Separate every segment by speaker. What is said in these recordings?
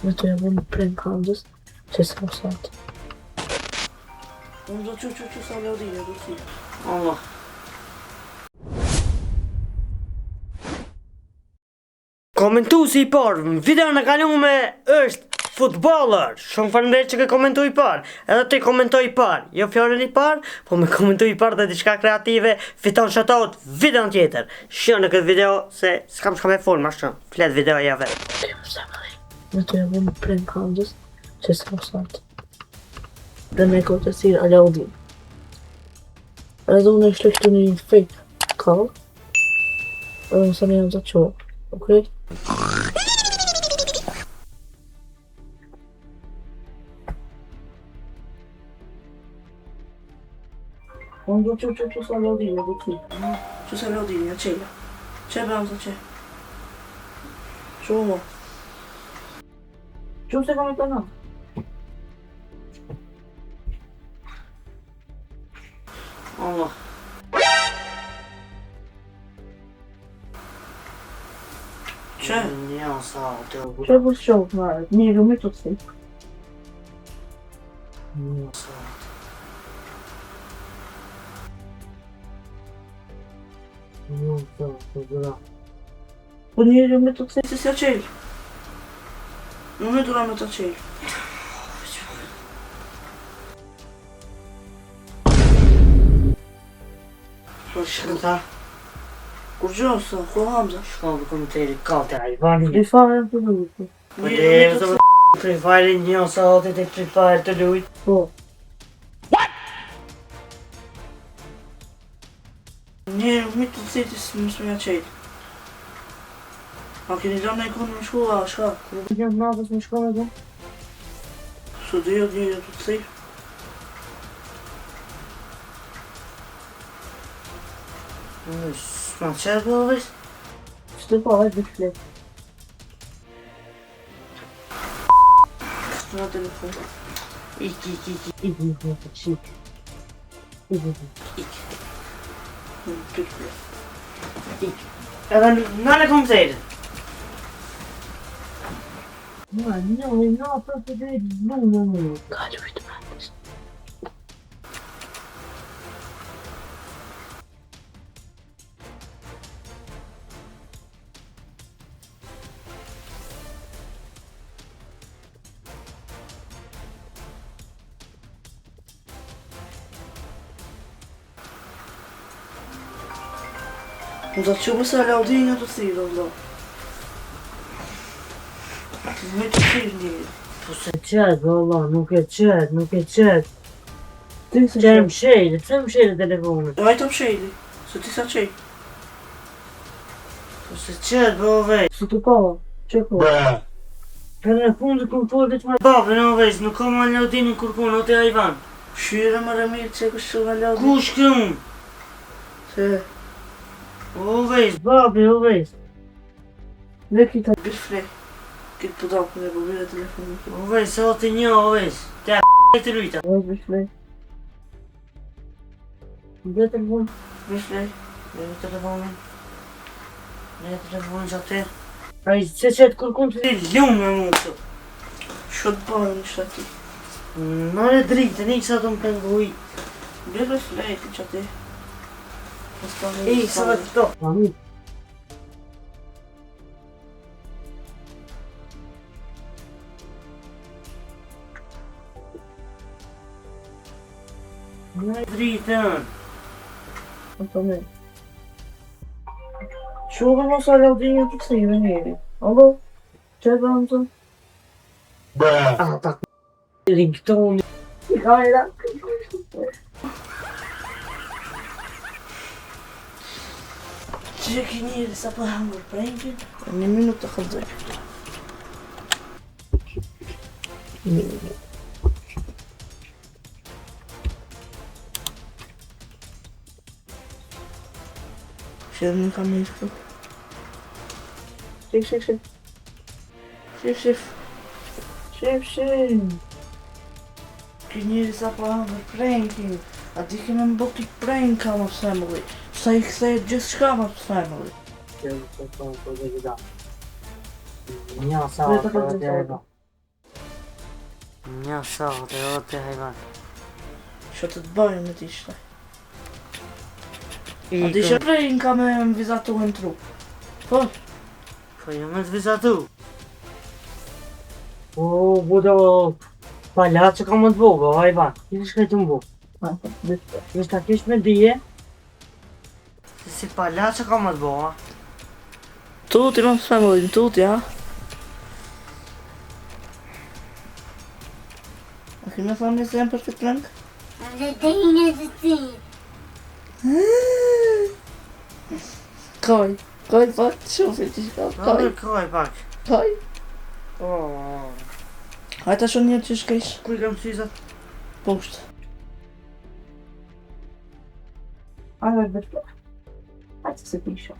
Speaker 1: Me të jam unë prank handës, që s'ka sot.
Speaker 2: Unë do që sa lodinja, do t'i.
Speaker 3: Allah. Komentuesi i parë në videon e kalume është futboller. Shumë faleminderit që ke komentu i parë. Edhe ti komentoj i parë. Jo fjalën i parë, po me komentu i parë dhe diçka kreative fiton shoutout videon tjetër. Shio në këtë video se s'kam shka me fol ma shumë. Flet videoja vetë.
Speaker 1: Me të jam unë prank handës, që s'ka sot. Dhe me këtë si Alaudin. Edhe unë e shleshtu një fake call. Edhe nëse me jam të qohë. Okej? Unë do që sa Alaudin, do t'i.
Speaker 2: Që sa lodinja, qeja. Qe bëram të qe. Shumë.
Speaker 1: Që se kam e të në?
Speaker 3: Allah.
Speaker 2: Qe?
Speaker 3: Ja, sa të
Speaker 1: Që bus qohë, marrë, një rëmi të si. Po një rëmi të si.
Speaker 2: Se s'ja qelë. Nuk e dura me të qelë.
Speaker 3: Shkëta.
Speaker 2: Kur gjosa, ku Hamza?
Speaker 3: Shkon për komentari kalte ajvani.
Speaker 1: I farë në të lujtë.
Speaker 3: Po dhe të Free Fire një sa atit e Free Fire të lujt.
Speaker 1: Po.
Speaker 2: Një mi të citis më smja qelë. A keni do në ikonë në shkolla, shka?
Speaker 1: Kërë të gjemë natës në shkollë dhe?
Speaker 2: Së dhe jo një të citë.
Speaker 3: S'ma qërë po vesh?
Speaker 1: Që të po, e dhe fletë.
Speaker 2: Në telefon.
Speaker 3: Ik.
Speaker 1: I dhe një të qikë. I dhe një.
Speaker 2: Pikë.
Speaker 3: Edhe në në komentari.
Speaker 1: Në, për të dhe në. Ka lujtë matës.
Speaker 2: Më do të qubë se Alaudin të thirë, vëllo. Me të thirë njëri.
Speaker 3: Po se qëtë, valla, nuk e qëtë.
Speaker 1: Ty se
Speaker 3: Qërë më shejtë, pse më shejtë telefonit?
Speaker 2: E ajtë më shejli, se ti sa qej.
Speaker 3: Po se qëtë, po vesh.
Speaker 1: Së të po, që po?
Speaker 3: Për në fundë të kur folët me babën, o vesh, nuk kam Alaudinin kërkun, o të ajvan.
Speaker 2: Shyre më rëmirë që e kështë shumë Alaudin.
Speaker 3: Ku shkëm?
Speaker 2: Se,
Speaker 3: O vesh, babi, o vesh.
Speaker 1: Dhe kita
Speaker 2: birë fle. Kitë pëdakën e bëbire telefonit.
Speaker 3: O vesh, sa të një, o vesh. Te e të lujta.
Speaker 1: dhe bëshle. Dhe të lëvon.
Speaker 2: Birë fle.
Speaker 3: Dhe telefonin që atë. Ai se qëtë kërkun të li lumë me mu këtu.
Speaker 2: Shot barë në shati.
Speaker 3: Mare dritë, një sa të më penguj.
Speaker 2: Birë fle, ti që ati.
Speaker 3: Ej, sa dhe këto.
Speaker 1: Mami.
Speaker 3: Mare dritën.
Speaker 1: Në të me. Shumë mos Alaudin të thirë njeri. Allo? Që e bëmë të?
Speaker 3: Ata ringtoni.
Speaker 1: Hajra.
Speaker 2: Që ki njeri sa për hangër prankin? Një minut të këllëzoj. Shërë në kamerë këtu.
Speaker 1: Shif.
Speaker 2: Ki njeri sa për hangër prankin. A di keme më bëk t'i pranka më family. Sa I kthejt gjithë shka më family.
Speaker 3: Një sa
Speaker 1: Dhe të
Speaker 3: të
Speaker 1: përgjithë.
Speaker 3: Një sote, o të hajvan.
Speaker 2: Që të bëjmë me t'ishte. A di që prejnë ka me më vizatu në trup. Po,
Speaker 3: Po jo me të vizatu. O, budo, pala që ka më të bugo, hajvan. Kështë shkajtë më bugo. Nështë ta kish me dije. Si pala që ka më të bugo.
Speaker 2: tuti më family, tuti, ha? A ki me thonë një zemë për këtë prank? Koj, po, shufi t'i shka, koj,
Speaker 3: Koj pak.
Speaker 2: koj.
Speaker 3: O,
Speaker 2: Hajta shumë njërë që shkejsh,
Speaker 3: kuj kam syzat?
Speaker 2: poshtë.
Speaker 1: Ajde, bërë. Hajde se pisho.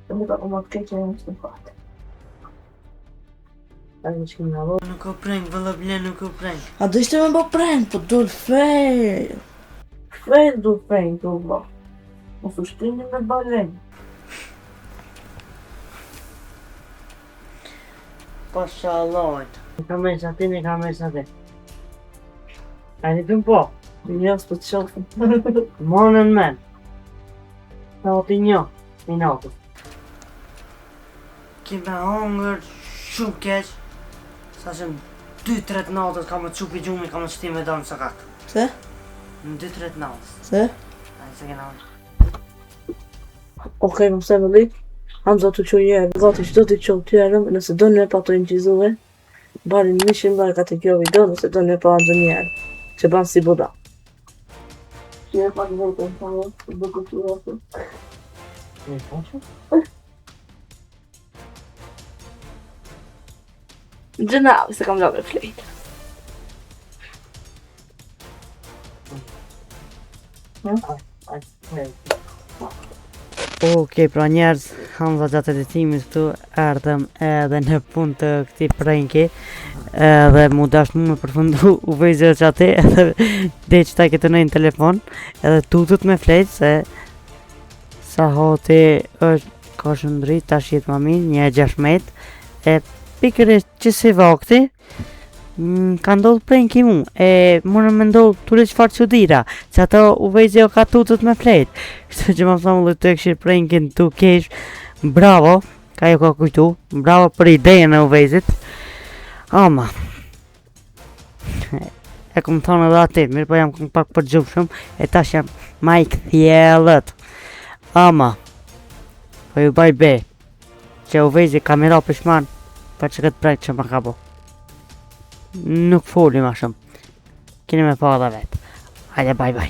Speaker 1: Të më ka më të keqe e më të fatë. Ajde që këmë nalë.
Speaker 3: Nuk o prank, vëllë bile nuk o prank.
Speaker 2: A do ishte me bo prank, po dur fejë.
Speaker 1: Fejt du fejt du bo. Më sushtini me balen.
Speaker 3: Pasha Allahit. Në ka mes ati, në ka mes ati. Ajde të më po.
Speaker 1: Një së të të shofën.
Speaker 3: Monën men. Në oti një, minatës. Kime hongër shumë keq. Sa që në 2-3 natës ka më të qupi gjumi, ka më të shti me donë së kakë.
Speaker 2: Se?
Speaker 3: Në 2-3 natës.
Speaker 2: Se?
Speaker 3: Ajde se kena unë.
Speaker 1: Okej, më pëse më li. Hamza të që njerë. Gati që do t'i që tjerëm. Nëse do në pa të incizuve. Bari në mishin barë ka të kjo video. Nëse do në pa Hamza njerë. Që banë si buda. Që e pak vete në të të bëku të rëtë.
Speaker 3: E poqë?
Speaker 1: Gjënavi se kam lave flejt.
Speaker 3: Okej, pra njerëz, Hamza gjatë editimit këtu erdhem edhe në punë të këtij pranki. Edhe mu dash mu me përfundu u vejzë që ati edhe dhe që ta këtë nëjnë telefon edhe tutut me flejt se sa hoti është ka shëndri tash jetë ma mirë një 16 e pikërisht që si vakti ka ndodhë pranki mu e më në me ndodhë tule qëfar që dira që ato u vejzë jo ka tutut me flejt kështu që ma thamë dhe të e këshirë prankin të kesh bravo ka jo ka kujtu bravo për idejën e u vejzit ama e kom thonë edhe ati, mirë po jam pak për gjupshëm e tash jam ma i këthjellët ama po ju baj be që u vejzi kamera pishman për që këtë prank që më ka bo nuk foli ma shumë kini me pa dhe vetë hajde bye bye